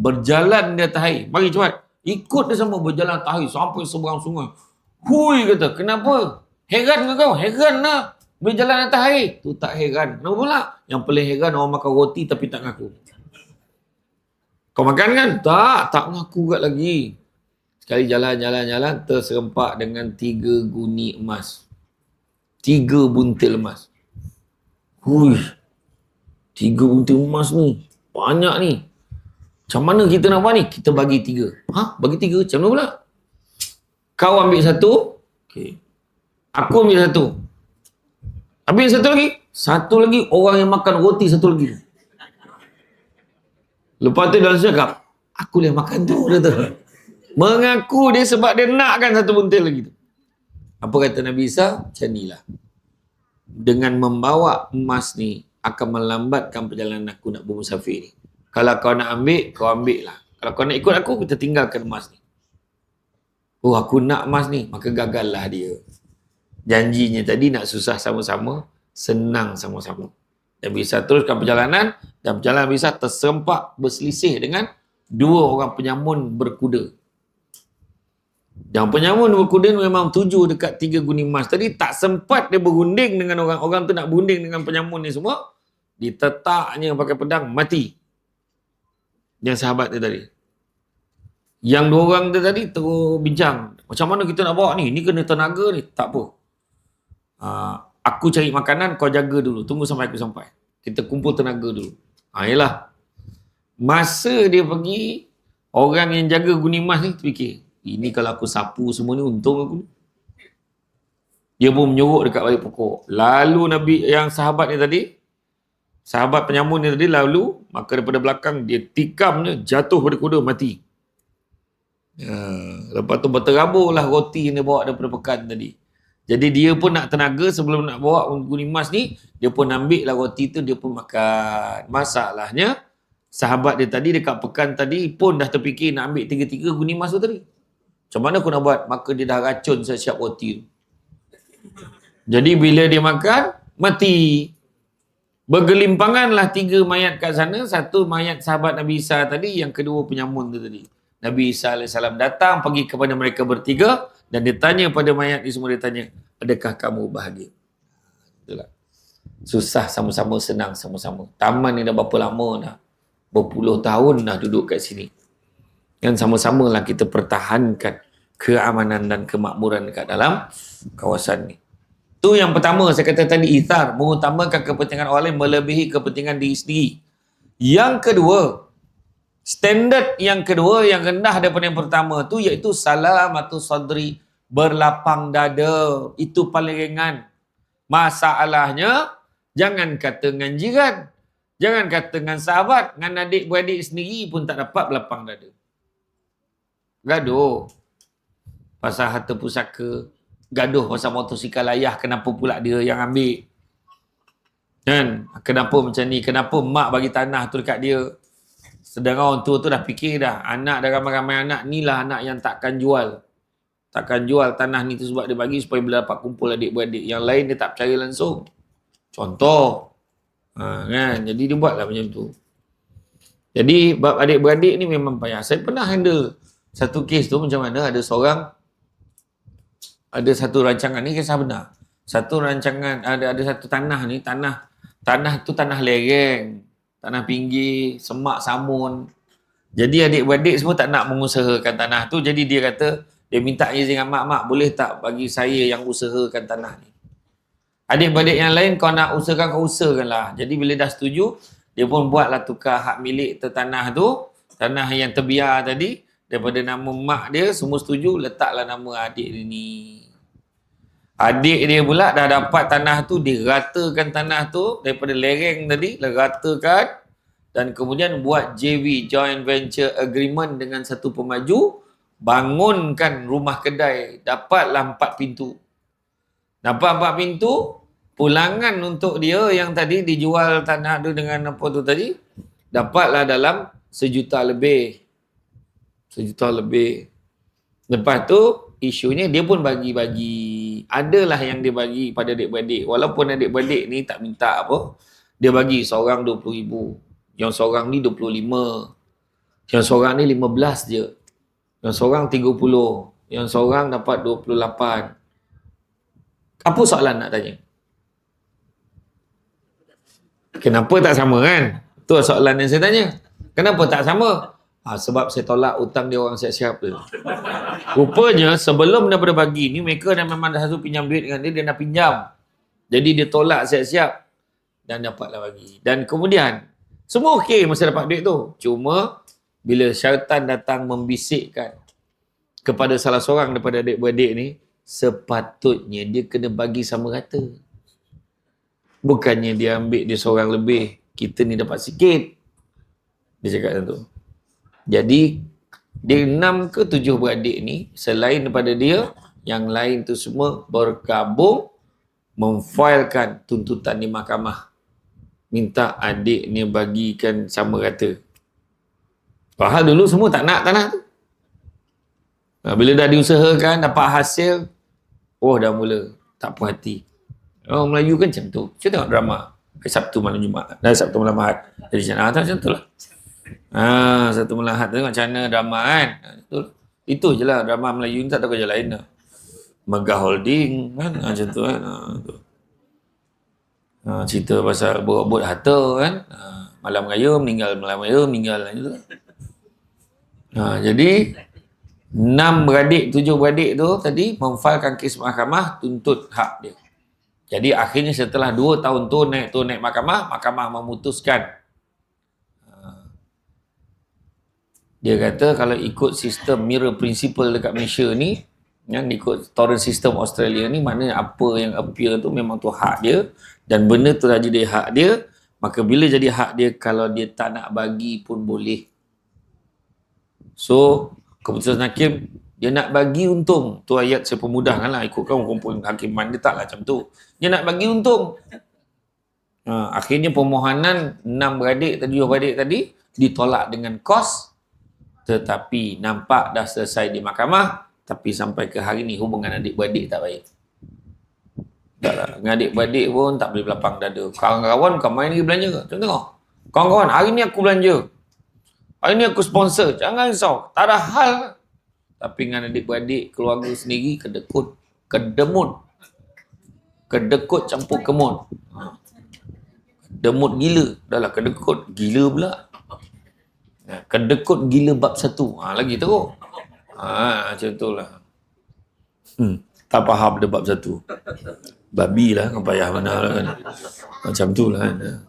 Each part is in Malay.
berjalan di atas air. Mari cepat. Ikut dia sama berjalan atas air sampai seberang sungai. Hui kata, kenapa? Heran ke kau? Heran lah. Berjalan atas air. Tu tak heran. Kenapa pula? Yang paling heran orang makan roti tapi tak ngaku. Kau makan kan? Tak ngaku kat lagi. Sekali jalan, terserempak dengan 3 guni emas. 3 buntil emas. Hui. 3 buntil emas ni. Banyak ni. Macam mana kita nak buat ni? Kita bagi 3. Bagi 3? Macam mana pula? Kau ambil 1. Okay. Aku ambil 1. Ambil 1 lagi. 1 lagi orang yang makan roti 1 lagi. Lepas tu dalam cakap, aku yang makan tu. Dia tu. Mengaku dia sebab dia nakkan 1 buntil lagi tu. Apa kata Nabi Isa? Macam inilah. Dengan membawa emas ni akan melambatkan perjalanan aku nak bermusafir ni. Kalau kau nak ambil, kau ambil lah. Kalau kau nak ikut aku, kita tinggalkan emas ni. Oh, aku nak emas ni. Maka gagallah dia. Janjinya tadi nak susah sama-sama, senang sama-sama. Nabi Isa teruskan perjalanan dan perjalanan Nabi Isa terserempak berselisih dengan 2 orang penyamun berkuda. Yang penyamun berkuda memang tuju dekat 3 guni emas. Tadi tak sempat dia berunding dengan orang tu nak berunding dengan penyamun ni semua. Ditetaknya pakai pedang, mati. Yang sahabat dia tadi. Yang 2 orang dia tadi terus bincang. Macam mana kita nak bawa ni? Ni kena tenaga ni. Tak apa. Aku cari makanan, kau jaga dulu. Tunggu sampai aku sampai. Kita kumpul tenaga dulu. Yelah. Masa dia pergi, orang yang jaga guni emas ni terfikir, ini kalau aku sapu semua ni, untung aku ni. Dia pun menyorok dekat balik pokok. Lalu Nabi yang sahabat ni tadi, sahabat penyamun ni tadi lalu, maka daripada belakang dia tikamnya, jatuh pada kuda, mati. Lepas tu berteraburlah roti yang dia bawa daripada pekan tadi. Jadi dia pun nak tenaga sebelum nak bawa guni emas ni, dia pun ambil lah roti tu, dia pun makan. Masalahnya, sahabat dia tadi dekat pekan tadi pun dah terfikir nak ambil 3 guni emas tu tadi. Macam mana aku nak buat? Maka dia dah racun siap roti tu. Jadi bila dia makan, mati. Bergelimpanganlah 3 mayat kat sana. 1 mayat sahabat Nabi Isa tadi, yang kedua penyamun tu tadi. Nabi Isa AS datang, pergi kepada mereka bertiga dan dia tanya pada mayat ni semua, dia tanya, adakah kamu bahagia? Itulah. Susah sama-sama, senang sama-sama. Taman ni dah berapa lama dah? Berpuluh tahun dah duduk kat sini. Dan sama-samalah kita pertahankan keamanan dan kemakmuran dekat dalam kawasan ni. Tu yang pertama, saya kata tadi, ithar, mengutamakan kepentingan orang lain melebihi kepentingan diri sendiri. Yang kedua, standard yang kedua yang rendah daripada yang pertama tu, iaitu salamatu sadri, berlapang dada. Itu paling ringan. Masalahnya, jangan kata dengan jiran, jangan kata dengan sahabat, dengan adik-beradik sendiri pun tak dapat berlapang dada. Gaduh pasal harta pusaka, gaduh pasal motosikal ayah, kenapa pula dia yang ambil kan? Kenapa macam ni? Kenapa mak bagi tanah tu dekat dia? Sedangkan orang tua tu dah fikir dah, anak dah ramai-ramai anak, ni lah anak yang takkan jual tanah ni tu sebab dia bagi supaya bila dapat kumpul adik-beradik. Yang lain dia tak percaya langsung. Contoh kan? Jadi dia buatlah macam tu. Jadi bab adik-beradik ni memang payah. Saya pernah handle satu kes tu, macam mana ada satu rancangan ni, kisah benar. Satu rancangan, ada satu tanah ni, tanah tu tanah lereng, tanah pinggir, semak samun. Jadi adik-beradik semua tak nak mengusahakan tanah tu. Jadi dia kata, dia minta izin dengan mak, boleh tak bagi saya yang usahakan tanah ni. Adik-beradik yang lain, kau nak usahakan, kau usahakanlah. Jadi bila dah setuju, dia pun buatlah tukar hak milik tanah tu, tanah yang terbiar tadi, daripada nama mak dia, semua setuju, letaklah nama adik dia ni. Adik dia pula dah dapat tanah tu, dia ratakan tanah tu daripada lereng tadi, ratakan, dan kemudian buat JV, Joint Venture Agreement, dengan satu pemaju, bangunkan rumah kedai, dapatlah 4 pintu. Dapat 4 pintu, pulangan untuk dia yang tadi dijual tanah tu dengan apa tu tadi, dapatlah dalam 1 juta lebih. 1 juta lebih. Lepas tu, isunya dia pun bagi-bagi. Adalah yang dia bagi pada adik-beradik. Walaupun adik-beradik ni tak minta apa, dia bagi seorang 20,000. Yang seorang ni 25. Yang seorang ni 15 je. Yang seorang 30. Yang seorang dapat 28. Apa soalan nak tanya? Kenapa tak sama kan? Itu soalan yang saya tanya. Kenapa tak sama? Sebab saya tolak hutang dia orang siap-siap tu. Rupanya sebelum daripada bagi ni, mereka dah memang dah satu pinjam duit dengan dia, dia nak pinjam. Jadi dia tolak siap-siap dan dapatlah bagi. Dan kemudian, semua okey masa dapat duit tu. Cuma, bila syaitan datang membisikkan kepada salah seorang daripada adik-beradik ni, sepatutnya dia kena bagi sama rata. Bukannya dia ambil dia seorang lebih, kita ni dapat sikit. Dia cakap macam tu. Jadi, dia 6 ke 7 beradik ni, selain daripada dia, yang lain tu semua bergabung memfailkan tuntutan di mahkamah. Minta adik ni bagikan sama rata. Padahal dulu semua tak nak tanah tu. Bila dah diusahakan, dapat hasil, dah mula tak puas hati. Orang Melayu kan macam tu. Saya tengok drama. Sabtu malam Jumaat. Sabtu malam Ahad. Jadi macam tu lah. Sabtu malam Ahad tengok macam mana drama kan. Itu je lah drama Melayu ni, tak ada kerja lain lah. Megah Holding kan. Macam tu kan. Cerita pasal berebut harta kan. Malam raya meninggal. Macam tu. Jadi 6 beradik, 7 beradik tu tadi memfailkan kes mahkamah tuntut hak dia. Jadi akhirnya setelah 2 tahun tu naik mahkamah memutuskan. Dia kata kalau ikut sistem mirror principle dekat Malaysia ni, yang ikut torrent system Australia ni, maknanya apa yang appear tu memang tu hak dia dan benda tu dah jadi hak dia, maka bila jadi hak dia, kalau dia tak nak bagi pun boleh. So, keputusan hakim, dia nak bagi untung. Tu ayat saya pemudahkan lah, ikutkan hukum hakiman dia taklah macam tu. Dia nak bagi untung. Akhirnya permohonan 6 beradik tadi, 7 beradik tadi ditolak dengan kos, tetapi nampak dah selesai di mahkamah, tapi sampai ke hari ni hubungan adik-beradik tak baik. Tak lah. Dengan adik-beradik pun tak boleh berlapang dada. Kawan-kawan bukan main lagi belanja. Tengok. Kawan-kawan, hari ni aku belanja. Hari ni aku sponsor. Jangan risau. Tak ada hal. Tapi dengan adik-beradik, keluarga sendiri, kedemut campur kemut. Demut gila. Dah lah kedekut. Gila pula. Kedekut gila bab 1. Lagi teruk. Macam tu lah. Tak faham dia bab 1. Babi lah. Kau payah mana lah kan. Macam tu lah kan.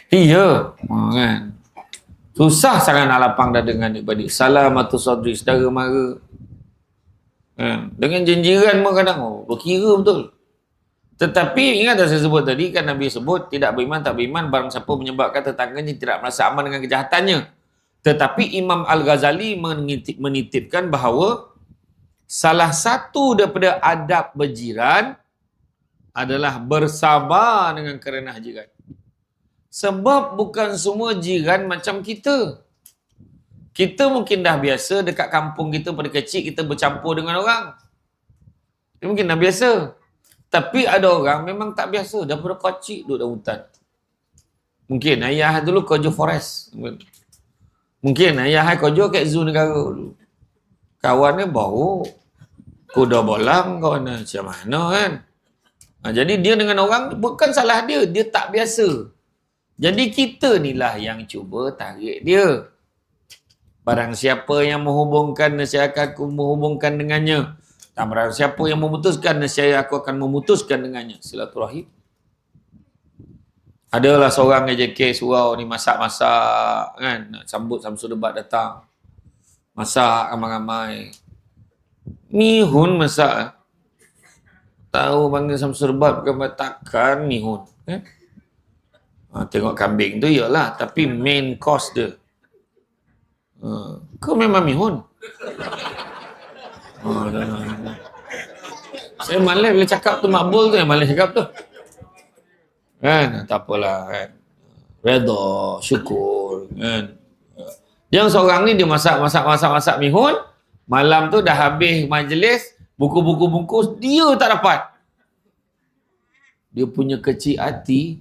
Iya. Kan. Susah sangat nak lapang dah dengan adik-beradik. Salamatu sadri, saudara mara. Dengan jinjiran pun kadang, berkira betul. Tetapi ingat saya sebut tadi, kan Nabi sebut, tidak beriman, tak beriman, barang siapa menyebabkan tetangganya tidak merasa aman dengan kejahatannya. Tetapi Imam Al-Ghazali menitipkan bahawa salah satu daripada adab berjiran adalah bersabar dengan kerenah jiran. Sebab bukan semua jiran macam kita. Kita mungkin dah biasa dekat kampung kita pada kecil kita bercampur dengan orang. Dia mungkin dah biasa. Tapi ada orang memang tak biasa. Daripada kecil duduk dalam hutan. Mungkin ayah dulu kerja forest. Mungkin ayah kerja kat zoo negara dulu. Kawan dia baru kuda bolang kawan dia. Macam mana kan? Jadi dia dengan orang bukan salah dia. Dia tak biasa. Jadi kita ni lah yang cuba tarik dia. Barang siapa yang menghubungkan, nescaya aku menghubungkan dengannya. Dan barang siapa yang memutuskan, nescaya aku akan memutuskan dengannya. Silaturahim. Adalah seorang AJK surau ni masak-masak kan. Nak sambut Samsul Debat datang. Masak ramai-ramai. Mihun masak. Tahu panggil Samsul Debat bukan takkan mihun. Tengok kambing tu ialah, tapi main course dia. Kau memang mihun. Saya malas bila cakap tu makbul tu, yang malas cakap tu. Kan, tak apalah kan. Redha, syukur kan. Yang seorang ni dia masak mihun, malam tu dah habis majlis, buku-buku bungkus dia tak dapat. Dia punya kecil hati.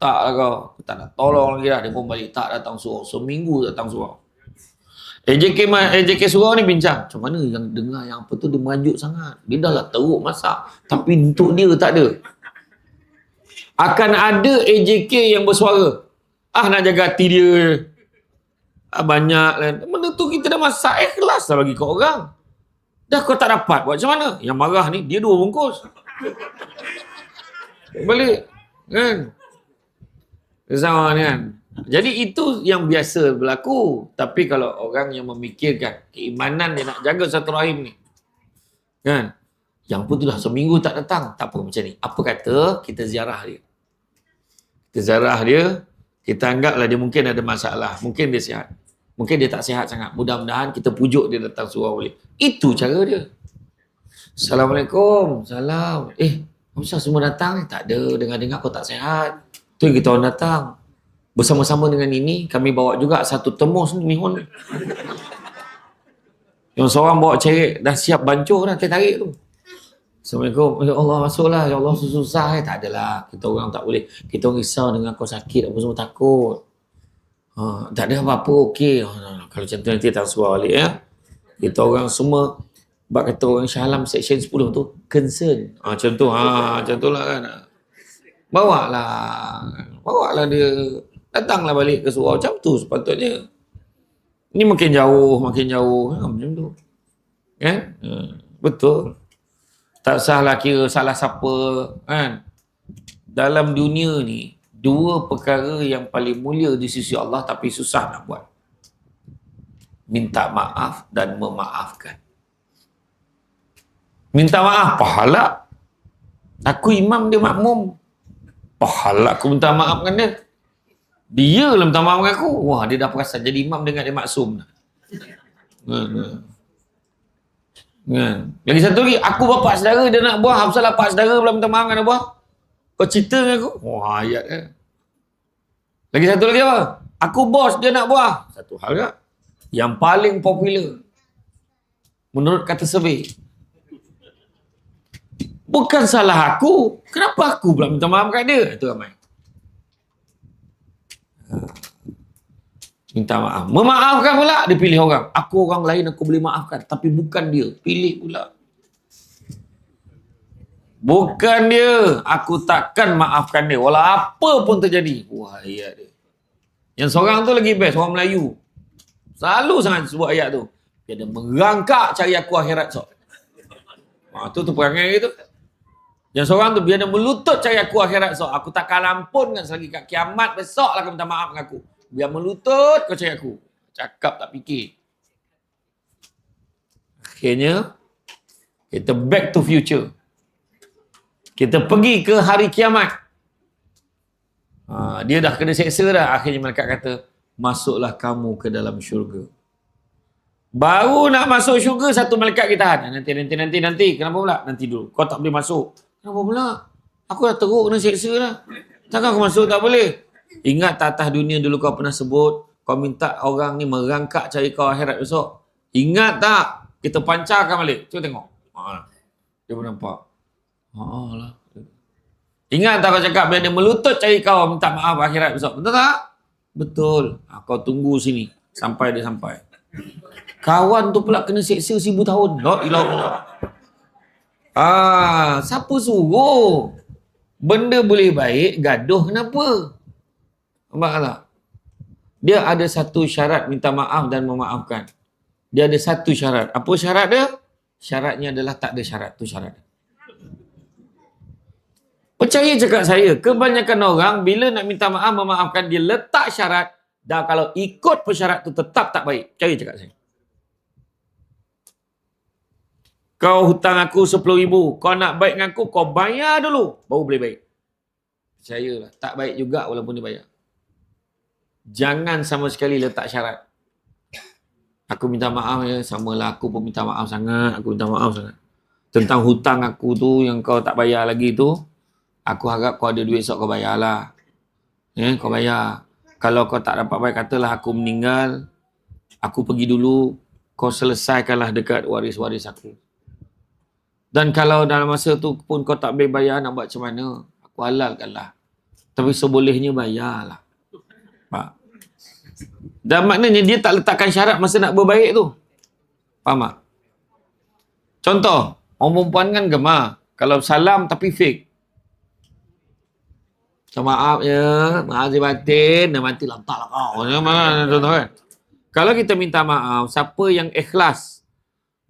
Tak lah kau. Aku tak nak tolong lagi dah. Dia pun balik. Tak datang surau. Seminggu datang surau. AJK surau ni bincang. Macam mana yang dengar yang apa tu dia merajuk sangat. Dia dah lah teruk masak. Tapi untuk dia tak ada. Akan ada AJK yang bersuara. Nak jaga hati dia. Banyak lah. Benda tu kita dah masak. Ikhlas lah bagi kau orang. Dah kau tak dapat. Buat macam mana? Yang marah ni, dia 2 bungkus. Balik. Kan? Sama ni kan. Jadi itu yang biasa berlaku. Tapi kalau orang yang memikirkan keimanan dia nak jaga satu rahim ni. Kan? Yang pun tu dah seminggu tak datang. Tak apa macam ni. Apa kata kita ziarah dia. Kita ziarah dia. Kita anggaplah dia mungkin ada masalah. Mungkin dia sihat. Mungkin dia tak sihat sangat. Mudah-mudahan kita pujuk dia datang surau balik. Itu cara dia. Assalamualaikum. Salam. Kenapa semua datang? Tak ada. Dengar-dengar kau tak sihat. Tu yang kita orang datang. Bersama-sama dengan ini, kami bawa juga satu temus ni mihun. Yang seorang bawa cerik, dah siap bancuh dah, tarik tu. Assalamualaikum. Ya Allah, masuklah. Ya Allah, susah. Tak adalah. Kita orang tak boleh. Kita orang risau dengan kau sakit, apa semua takut. Tak ada apa-apa, okey. Kalau macam tu nanti tak suruh balik ya. Kita orang semua, bak kata orang Shah Alam Section 10 tu, concern. Macam tu, macam tu lah kan. Bawalah dia. Datanglah balik ke surau. Macam tu sepatutnya. Ini makin jauh. Macam tu. Kan? Betul. Tak salah kira salah siapa. Kan? Dalam dunia ni, 2 perkara yang paling mulia di sisi Allah tapi susah nak buat. Minta maaf dan memaafkan. Minta maaf, pahala. Aku imam, dia makmum. Pahala aku minta maafkan dia. Dia lah minta maaf dengan aku. Wah, dia dah perasan jadi imam dengan dia maksum. Lagi satu lagi, aku bapak saudara dia nak buah. Apa salah bapak saudara pula minta maaf dengan abah? Kau cerita dengan aku? Wah, ayat kan. Lagi satu lagi apa? Aku bos dia nak buah. Satu hal tak? Yang paling popular menurut kata survey. Bukan salah aku. Kenapa aku pula minta maaf kat dia? Itu ramai. Minta maaf. Memaafkan pula, dia pilih orang. Aku orang lain aku boleh maafkan. Tapi bukan dia. Pilih pula. Bukan dia. Aku takkan maafkan dia. Walau apa pun terjadi. Wah, ayat dia. Yang seorang tu lagi best. Orang Melayu. Selalu sangat sebut ayat tu. Dia ada merangkak cari aku akhirat sok. Tu perangai gitu. Yang seorang tu biar dia melutut cari aku akhirat sok. Aku takkan ampunkan selagi kat kiamat besok lah kau minta maaf dengan aku. Biar melutut kau cari aku. Cakap tak fikir. Akhirnya kita back to future. Kita pergi ke hari kiamat. Dia dah kena seksa dah. Akhirnya malaikat kata, masuklah kamu ke dalam syurga. Baru nak masuk syurga, satu malaikat kita nanti. Kenapa pula? Nanti dulu. Kau tak boleh masuk. Kenapa pula? Aku dah teruk kena seksa dah. Takkan aku masuk tak boleh. Ingat tak atas dunia dulu kau pernah sebut, kau minta orang ni merangkak cari kau akhirat besok. Ingat tak? Kita pancarkan balik. Cuba tengok. Dia pun nampak. Lah. Ingat tak kau cakap biar dia melutut cari kau minta maaf akhirat besok. Betul tak? Betul. Kau tunggu sini. Sampai dia sampai. Kawan tu pula kena seksa 1000 tahun. La ilaha. Siapa suruh? Benda boleh baik, gaduh kenapa? Nampak tak? Dia ada satu syarat minta maaf dan memaafkan. Dia ada satu syarat. Apa syarat dia? Syaratnya adalah tak ada syarat. Tu syarat. Percaya cakap saya, kebanyakan orang bila nak minta maaf, memaafkan, dia letak syarat. Dan kalau ikut persyarat tu tetap tak baik. Percaya cakap saya. Kau hutang aku 10,000. Kau nak baik dengan aku, kau bayar dulu. Baru boleh baik. Percayalah. Tak baik juga walaupun dia bayar. Jangan sama sekali letak syarat. Aku minta maaf ya. Samalah aku pun minta maaf sangat. Aku minta maaf sangat. Tentang hutang aku tu yang kau tak bayar lagi tu. Aku harap kau ada duit esok kau bayarlah. Kau bayar. Kalau kau tak dapat bayar, katalah aku meninggal. Aku pergi dulu. Kau selesaikanlah dekat waris-waris aku. Dan kalau dalam masa tu pun kau tak boleh bayar, nak buat macam mana? Aku halalkanlah. Tapi sebolehnya bayarlah. Pak. Dan maknanya dia tak letakkan syarat masa nak berbaik tu. Faham tak? Contoh, orang perempuan kan gemar. Kalau salam tapi fake. So, maaf ya, maaf saya batin, dah mati lantak lah kau. Contoh kan? Kalau kita minta maaf, siapa yang ikhlas,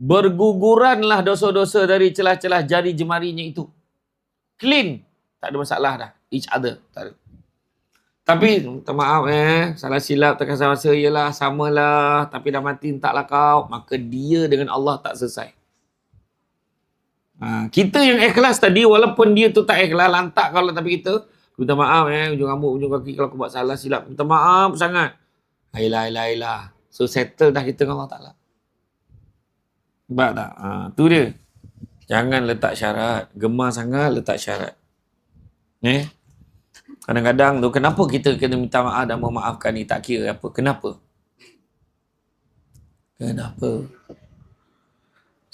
berguguranlah dosa-dosa dari celah-celah jari jemarinya itu. Clean. Tak ada masalah dah. Each other. Tak ada. Tapi, minta maaf salah silap terkasar masa, ialah samalah, tapi dah mati taklah kau. Maka dia dengan Allah tak selesai. Kita yang ikhlas tadi, walaupun dia tu tak ikhlas, lantak kalau tapi kita, minta maaf ujung rambut, ujung kaki kalau aku buat salah silap. Minta maaf sangat. Ayolah. So settle dah kita dengan Allah Ta'ala. Sebab tak? Tu dia. Jangan letak syarat. Gemar sangat letak syarat. Kadang-kadang tu, kenapa kita kena minta maaf dan memaafkan ni? Tak kira apa. Kenapa?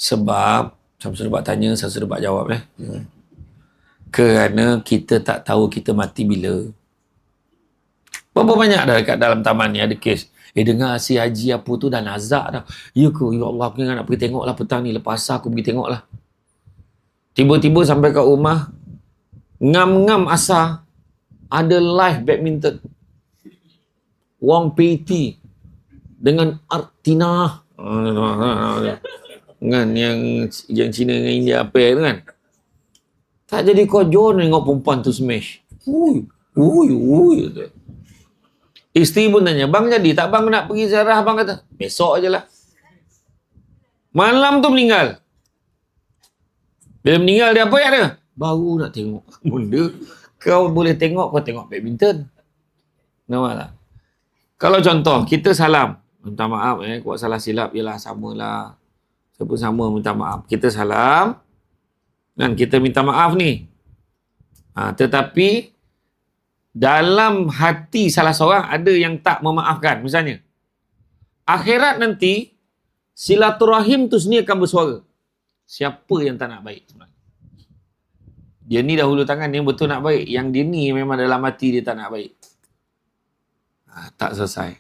Sebab, saya sudah buat tanya, saya sudah buat jawab. Kerana kita tak tahu kita mati bila. Berapa banyak dah dekat dalam taman ni ada kes. Dengar si haji apa tu dah nazak dah. Ya ke? Ya Allah, aku nak pergi tengok lah petang ni. Lepas asar aku pergi tengok lah. Tiba-tiba sampai kat rumah, ngam-ngam asar, ada live badminton. Wang PT dengan Artina. Kan yang Cina dengan India apa tu kan. Tak jadi kau John tengok perempuan tu smash. Ui. Isteri pun tanya, bang jadi tak bang nak pergi ziarah? Abang kata, besok je lah. Malam tu meninggal. Bila meninggal dia apa ya dia? Baru nak tengok. Bunda, kau boleh tengok, kau tengok badminton. Nampak tak? Kalau contoh, kita salam. Minta maaf buat salah silap, yelah samalah. Saya pun sama minta maaf. Kita salam. Dan kita minta maaf ni. Tetapi dalam hati salah seorang ada yang tak memaafkan. Misalnya, akhirat nanti silaturahim tu sendiri akan bersuara. Siapa yang tak nak baik sebenarnya? Dia ni dahulu tangan dia betul nak baik. Yang dia ni memang dalam hati dia tak nak baik. Tak selesai.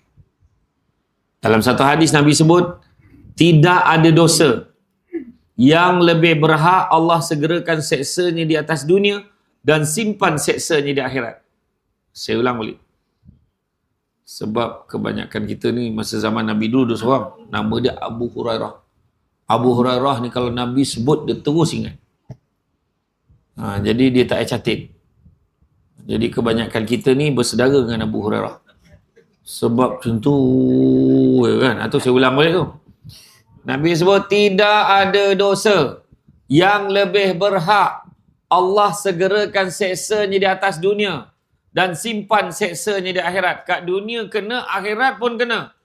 Dalam satu hadis Nabi sebut, tidak ada dosa yang lebih berhak Allah segerakan seksanya di atas dunia dan simpan seksanya di akhirat. Saya ulang balik. Sebab kebanyakan kita ni masa zaman Nabi dulu ada seorang, nama dia Abu Hurairah. Abu Hurairah ni kalau Nabi sebut dia terus ingat. Jadi dia tak catat. Jadi kebanyakan kita ni bersedara dengan Abu Hurairah. Sebab tentu kan. Atau saya ulang balik tu. Nabi sebut tidak ada dosa yang lebih berhak Allah segerakan seksanya di atas dunia dan simpan seksanya di akhirat. Kat dunia kena, akhirat pun kena.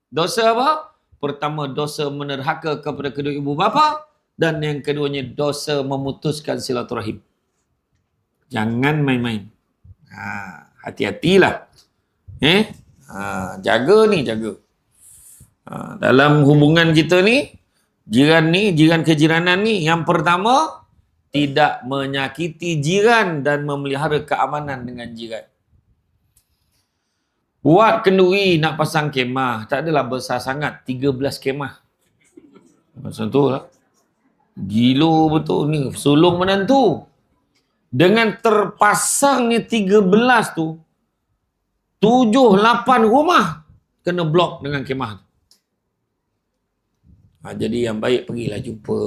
Dosa apa? Pertama, dosa menerhaka kepada kedua ibu bapa, dan yang keduanya dosa memutuskan silaturahim. Jangan main-main. Hati-hatilah. Jaga. Dalam hubungan kita ni, jiran kejiranan ni, yang pertama, tidak menyakiti jiran dan memelihara keamanan dengan jiran. Buat kenduri nak pasang kemah, tak adalah besar sangat, 13 kemah. Macam tu lah. Gila betul ni, sulung menantu. Dengan terpasangnya 13 tu, 7-8 rumah kena blok dengan kemah tu. Jadi yang baik pergilah jumpa.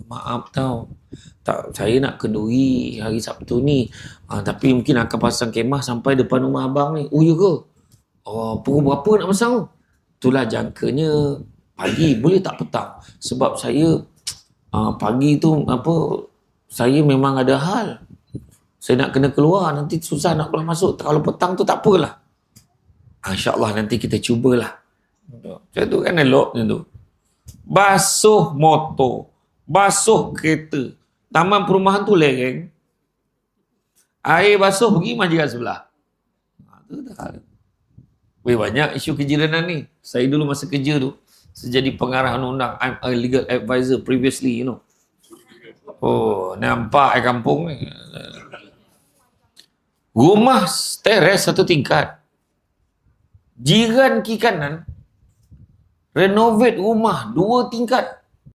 Maaf tau, tak, saya nak kenduri hari Sabtu ni, tapi mungkin akan pasang kemah sampai depan rumah abang ni. Oh ya ke? Pukul berapa nak pasang? Itulah jangkanya pagi, boleh tak petang? Sebab saya pagi tu saya memang ada hal. Saya nak kena keluar, nanti susah nak keluar masuk. Kalau petang tu tak apalah. InsyaAllah nanti kita cubalah. Macam tu kan elok macam tu. Basuh motor, basuh kereta, taman perumahan tu lereng, air basuh pergi majikan sebelah. Tu dah. Banyak isu kejiranan ni. Saya dulu masa kerja tu, saya jadi pengarah undang-undang. I'm a legal advisor previously, you know. Nampak kampung ni. Rumah teres 1 tingkat. Jiran kiri kanan renovate rumah 2 tingkat.